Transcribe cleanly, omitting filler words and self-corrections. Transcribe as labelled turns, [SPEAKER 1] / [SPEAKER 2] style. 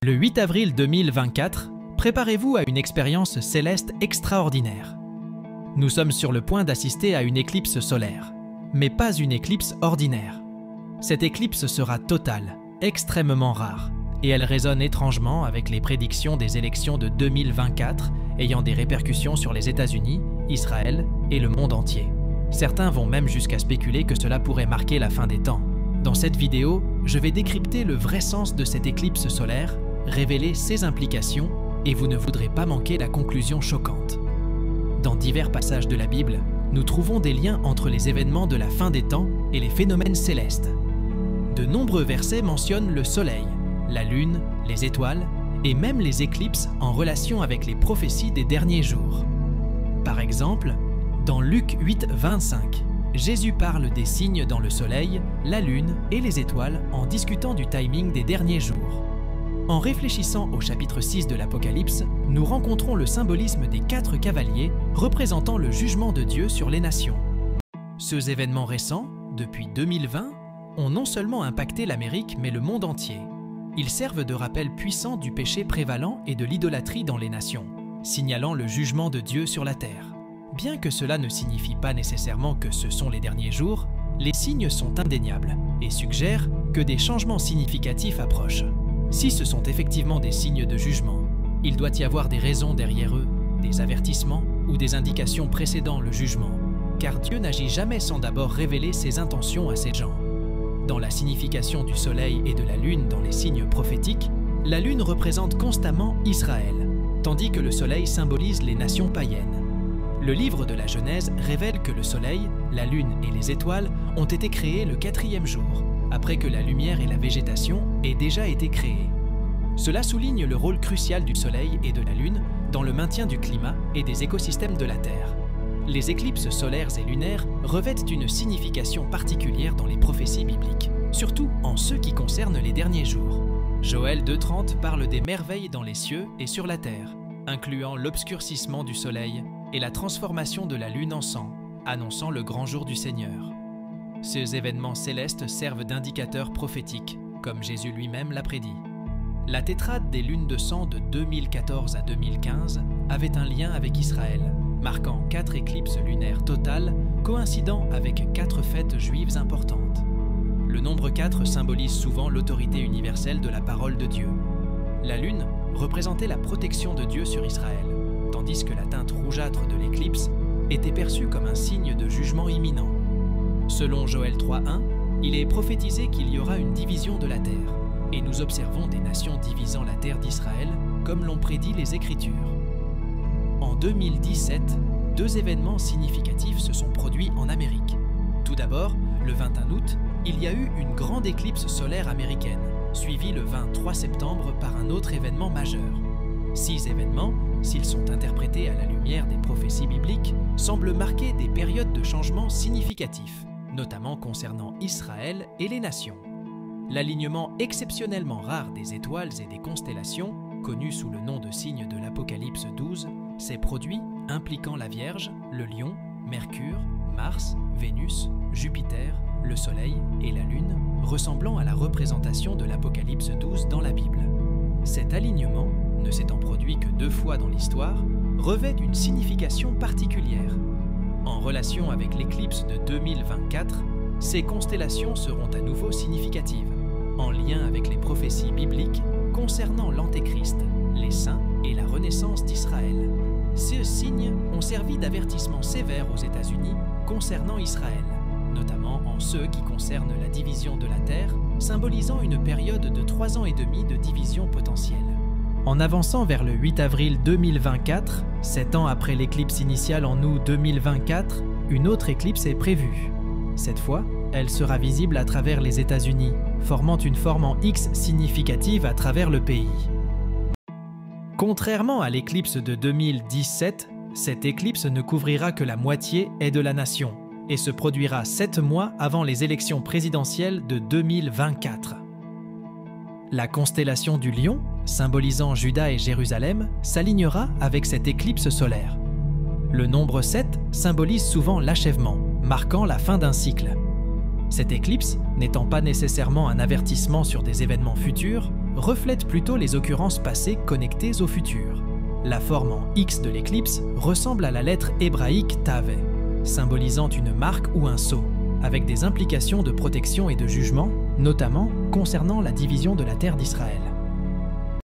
[SPEAKER 1] Le 8 avril 2024, préparez-vous à une expérience céleste extraordinaire. Nous sommes sur le point d'assister à une éclipse solaire, mais pas une éclipse ordinaire. Cette éclipse sera totale, extrêmement rare, et elle résonne étrangement avec les prédictions des élections de 2024 ayant des répercussions sur les États-Unis, Israël et le monde entier. Certains vont même jusqu'à spéculer que cela pourrait marquer la fin des temps. Dans cette vidéo, je vais décrypter le vrai sens de cette éclipse solaire, révéler ses implications, et vous ne voudrez pas manquer la conclusion choquante. Dans divers passages de la Bible, nous trouvons des liens entre les événements de la fin des temps et les phénomènes célestes. De nombreux versets mentionnent le soleil, la lune, les étoiles et même les éclipses en relation avec les prophéties des derniers jours. Par exemple, dans Luc 8, 25, Jésus parle des signes dans le soleil, la lune et les étoiles en discutant du timing des derniers jours. En réfléchissant au chapitre 6 de l'Apocalypse, nous rencontrons le symbolisme des 4 cavaliers représentant le jugement de Dieu sur les nations. Ces événements récents, depuis 2020, ont non seulement impacté l'Amérique mais le monde entier. Ils servent de rappel puissant du péché prévalent et de l'idolâtrie dans les nations, signalant le jugement de Dieu sur la terre. Bien que cela ne signifie pas nécessairement que ce sont les derniers jours, les signes sont indéniables et suggèrent que des changements significatifs approchent. Si ce sont effectivement des signes de jugement, il doit y avoir des raisons derrière eux, des avertissements ou des indications précédant le jugement, car Dieu n'agit jamais sans d'abord révéler ses intentions à ses gens. Dans la signification du soleil et de la lune dans les signes prophétiques, la lune représente constamment Israël, tandis que le soleil symbolise les nations païennes. Le livre de la Genèse révèle que le soleil, la lune et les étoiles ont été créés le 4e jour, après que la lumière et la végétation aient déjà été créées. Cela souligne le rôle crucial du soleil et de la lune dans le maintien du climat et des écosystèmes de la Terre. Les éclipses solaires et lunaires revêtent une signification particulière dans les prophéties bibliques, surtout en ce qui concerne les derniers jours. Joël 2,30 parle des merveilles dans les cieux et sur la terre, incluant l'obscurcissement du soleil et la transformation de la lune en sang, annonçant le grand jour du Seigneur. Ces événements célestes servent d'indicateurs prophétiques, comme Jésus lui-même l'a prédit. La tétrade des lunes de sang de 2014 à 2015 avait un lien avec Israël, marquant 4 éclipses lunaires totales coïncidant avec 4 fêtes juives importantes. Le nombre 4 symbolise souvent l'autorité universelle de la parole de Dieu. La lune représentait la protection de Dieu sur Israël, tandis que la teinte rougeâtre de l'éclipse était perçue comme un signe de jugement imminent. Selon Joël 3.1, il est prophétisé qu'il y aura une division de la terre, et nous observons des nations divisant la terre d'Israël, comme l'ont prédit les Écritures. En 2017, 2 événements significatifs se sont produits en Amérique. Tout d'abord, le 21 août, il y a eu une grande éclipse solaire américaine, suivie le 23 septembre par un autre événement majeur. 6 événements, s'ils sont interprétés à la lumière des prophéties bibliques, semblent marquer des périodes de changement significatifs, notamment concernant Israël et les nations. L'alignement exceptionnellement rare des étoiles et des constellations, connu sous le nom de signe de l'Apocalypse 12, s'est produit impliquant la Vierge, le Lion, Mercure, Mars, Vénus, Jupiter, le Soleil et la Lune, ressemblant à la représentation de l'Apocalypse 12 dans la Bible. Cet alignement, ne s'étant produit que 2 fois dans l'histoire, revêt une signification particulière. En relation avec l'éclipse de 2024, ces constellations seront à nouveau significatives, en lien avec les prophéties bibliques concernant l'Antéchrist, les saints et la renaissance d'Israël. Ces signes ont servi d'avertissement sévère aux États-Unis concernant Israël, notamment en ceux qui concernent la division de la terre, symbolisant une période de 3 ans et demi de division potentielle. En avançant vers le 8 avril 2024, 7 ans après l'éclipse initiale en août 2024, une autre éclipse est prévue. Cette fois, elle sera visible à travers les États-Unis, formant une forme en X significative à travers le pays. Contrairement à l'éclipse de 2017, cette éclipse ne couvrira que la moitié de la nation et se produira 7 mois avant les élections présidentielles de 2024. La constellation du Lion, symbolisant Juda et Jérusalem, s'alignera avec cette éclipse solaire. Le nombre 7 symbolise souvent l'achèvement, marquant la fin d'un cycle. Cette éclipse, n'étant pas nécessairement un avertissement sur des événements futurs, reflète plutôt les occurrences passées connectées au futur. La forme en X de l'éclipse ressemble à la lettre hébraïque Taveh, symbolisant une marque ou un sceau, avec des implications de protection et de jugement, notamment concernant la division de la terre d'Israël.